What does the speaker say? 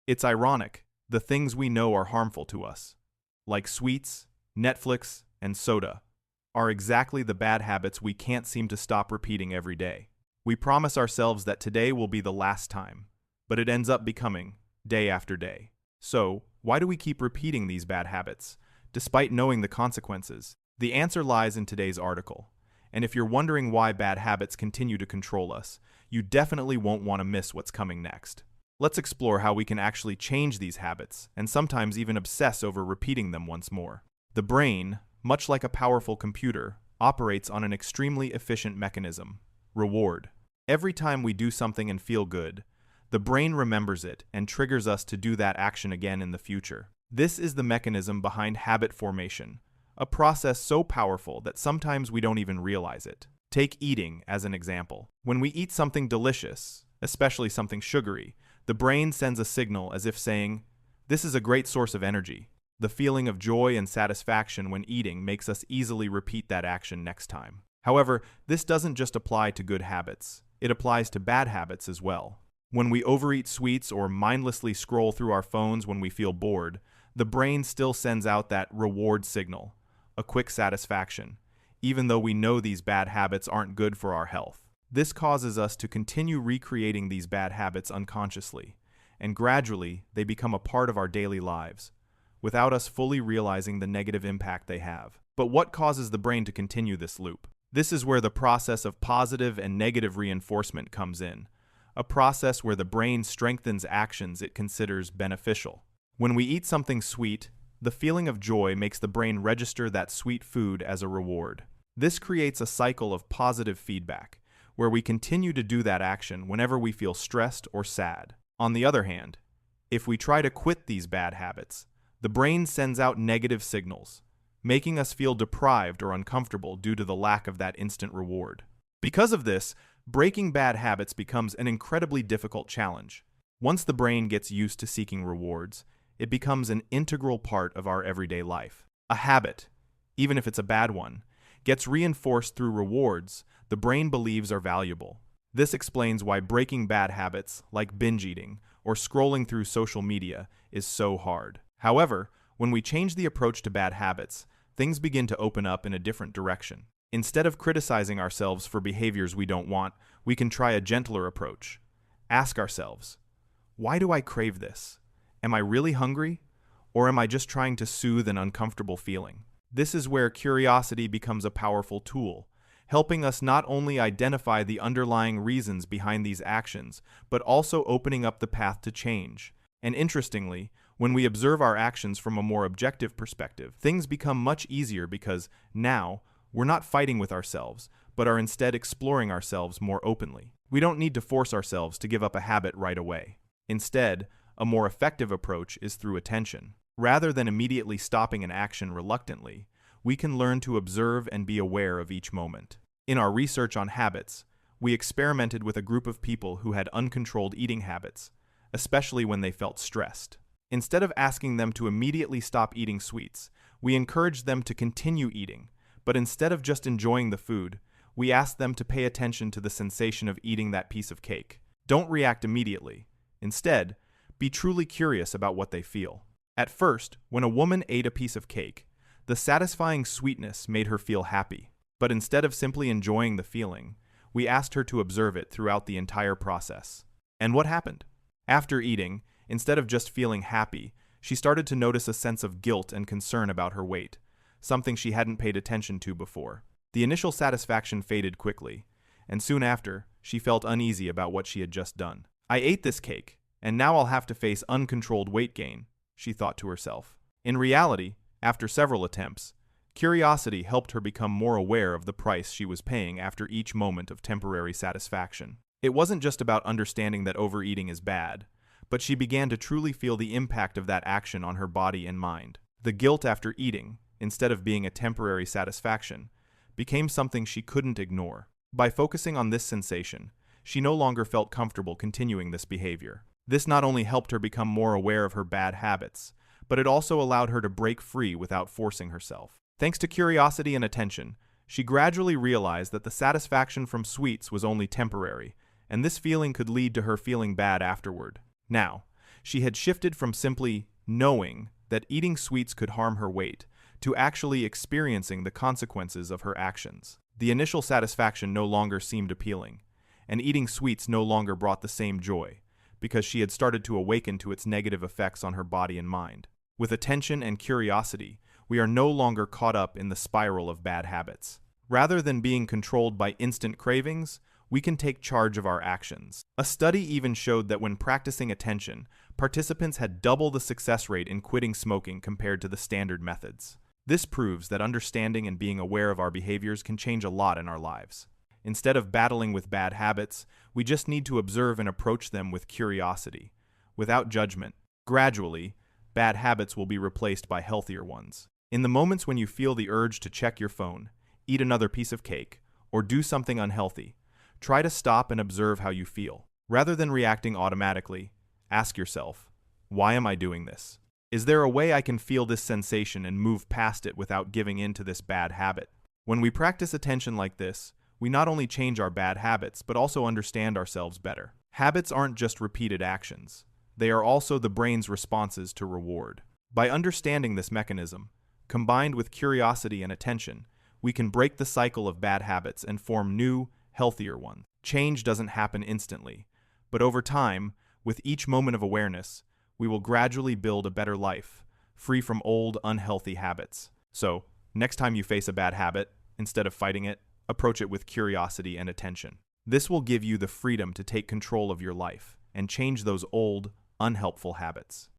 It's ironic, the things we know are harmful to us, like sweets, Netflix, and soda, are exactly the bad habits we can't seem to stop repeating every day. We promise ourselves that today will be the last time, but it ends up becoming day after day. So, why do we keep repeating these bad habits, despite knowing the consequences? The answer lies in today's article. And if you're wondering why bad habits continue to control us, you definitely won't want to miss what's coming next. Let's explore how we can actually change these habits, and sometimes even obsess over repeating them once more. The brain, much like a powerful computer, operates on an extremely efficient mechanism: reward. Every time we do something and feel good, the brain remembers it and triggers us to do that action again in the future. This is the mechanism behind habit formation, a process so powerful that sometimes we don't even realize it. Take eating as an example. When we eat something delicious, especially something sugary, the brain sends a signal as if saying, "This is a great source of energy." The feeling of joy and satisfaction when eating makes us easily repeat that action next time. However, this doesn't just apply to good habits. It applies to bad habits as well. When we overeat sweets or mindlessly scroll through our phones when we feel bored, the brain still sends out that reward signal, a quick satisfaction, even though we know these bad habits aren't good for our health. This causes us to continue recreating these bad habits unconsciously, and gradually they become a part of our daily lives, without us fully realizing the negative impact they have. But what causes the brain to continue this loop? This is where the process of positive and negative reinforcement comes in, a process where the brain strengthens actions it considers beneficial. When we eat something sweet, the feeling of joy makes the brain register that sweet food as a reward. This creates a cycle of positive feedback, where we continue to do that action whenever we feel stressed or sad. On the other hand, if we try to quit these bad habits, the brain sends out negative signals, making us feel deprived or uncomfortable due to the lack of that instant reward. Because of this, breaking bad habits becomes an incredibly difficult challenge. Once the brain gets used to seeking rewards, it becomes an integral part of our everyday life. A habit, even if it's a bad one, gets reinforced through rewards the brain believes are valuable. This explains why breaking bad habits, like binge eating or scrolling through social media, is so hard. However, when we change the approach to bad habits, things begin to open up in a different direction. Instead of criticizing ourselves for behaviors we don't want, we can try a gentler approach. Ask ourselves, why do I crave this? Am I really hungry? Or am I just trying to soothe an uncomfortable feeling? This is where curiosity becomes a powerful tool, helping us not only identify the underlying reasons behind these actions, but also opening up the path to change. And interestingly, when we observe our actions from a more objective perspective, things become much easier because now we're not fighting with ourselves, but are instead exploring ourselves more openly. We don't need to force ourselves to give up a habit right away. Instead, a more effective approach is through attention. Rather than immediately stopping an action reluctantly, we can learn to observe and be aware of each moment. In our research on habits, we experimented with a group of people who had uncontrolled eating habits, especially when they felt stressed. Instead of asking them to immediately stop eating sweets, we encouraged them to continue eating, but instead of just enjoying the food, we asked them to pay attention to the sensation of eating that piece of cake. Don't react immediately. Instead, be truly curious about what they feel. At first, when a woman ate a piece of cake, the satisfying sweetness made her feel happy. But instead of simply enjoying the feeling, we asked her to observe it throughout the entire process. And what happened? After eating, instead of just feeling happy, she started to notice a sense of guilt and concern about her weight, something she hadn't paid attention to before. The initial satisfaction faded quickly, and soon after, she felt uneasy about what she had just done. I ate this cake, and now I'll have to face uncontrolled weight gain, she thought to herself. In reality, after several attempts, curiosity helped her become more aware of the price she was paying after each moment of temporary satisfaction. It wasn't just about understanding that overeating is bad, but she began to truly feel the impact of that action on her body and mind. The guilt after eating, instead of being a temporary satisfaction, became something she couldn't ignore. By focusing on this sensation, she no longer felt comfortable continuing this behavior. This not only helped her become more aware of her bad habits, but it also allowed her to break free without forcing herself. Thanks to curiosity and attention, she gradually realized that the satisfaction from sweets was only temporary, and this feeling could lead to her feeling bad afterward. Now, She had shifted from simply knowing that eating sweets could harm her weight to actually experiencing the consequences of her actions. The initial satisfaction no longer seemed appealing, and eating sweets no longer brought the same joy, because she had started to awaken to its negative effects on her body and mind. With attention and curiosity, we are no longer caught up in the spiral of bad habits. Rather than being controlled by instant cravings, we can take charge of our actions. A study even showed that when practicing attention, participants had double the success rate in quitting smoking compared to the standard methods. This proves that understanding and being aware of our behaviors can change a lot in our lives. Instead of battling with bad habits, we just need to observe and approach them with curiosity, without judgment. Gradually, bad habits will be replaced by healthier ones. In the moments when you feel the urge to check your phone, eat another piece of cake, or do something unhealthy, try to stop and observe how you feel. Rather than reacting automatically, ask yourself, why am I doing this? Is there a way I can feel this sensation and move past it without giving in to this bad habit? When we practice attention like this, we not only change our bad habits, but also understand ourselves better. Habits aren't just repeated actions. They are also the brain's responses to reward. By understanding this mechanism, combined with curiosity and attention, we can break the cycle of bad habits and form new, healthier ones. Change doesn't happen instantly, but over time, with each moment of awareness, we will gradually build a better life, free from old, unhealthy habits. So, next time you face a bad habit, instead of fighting it, approach it with curiosity and attention. This will give you the freedom to take control of your life and change those old, unhelpful habits.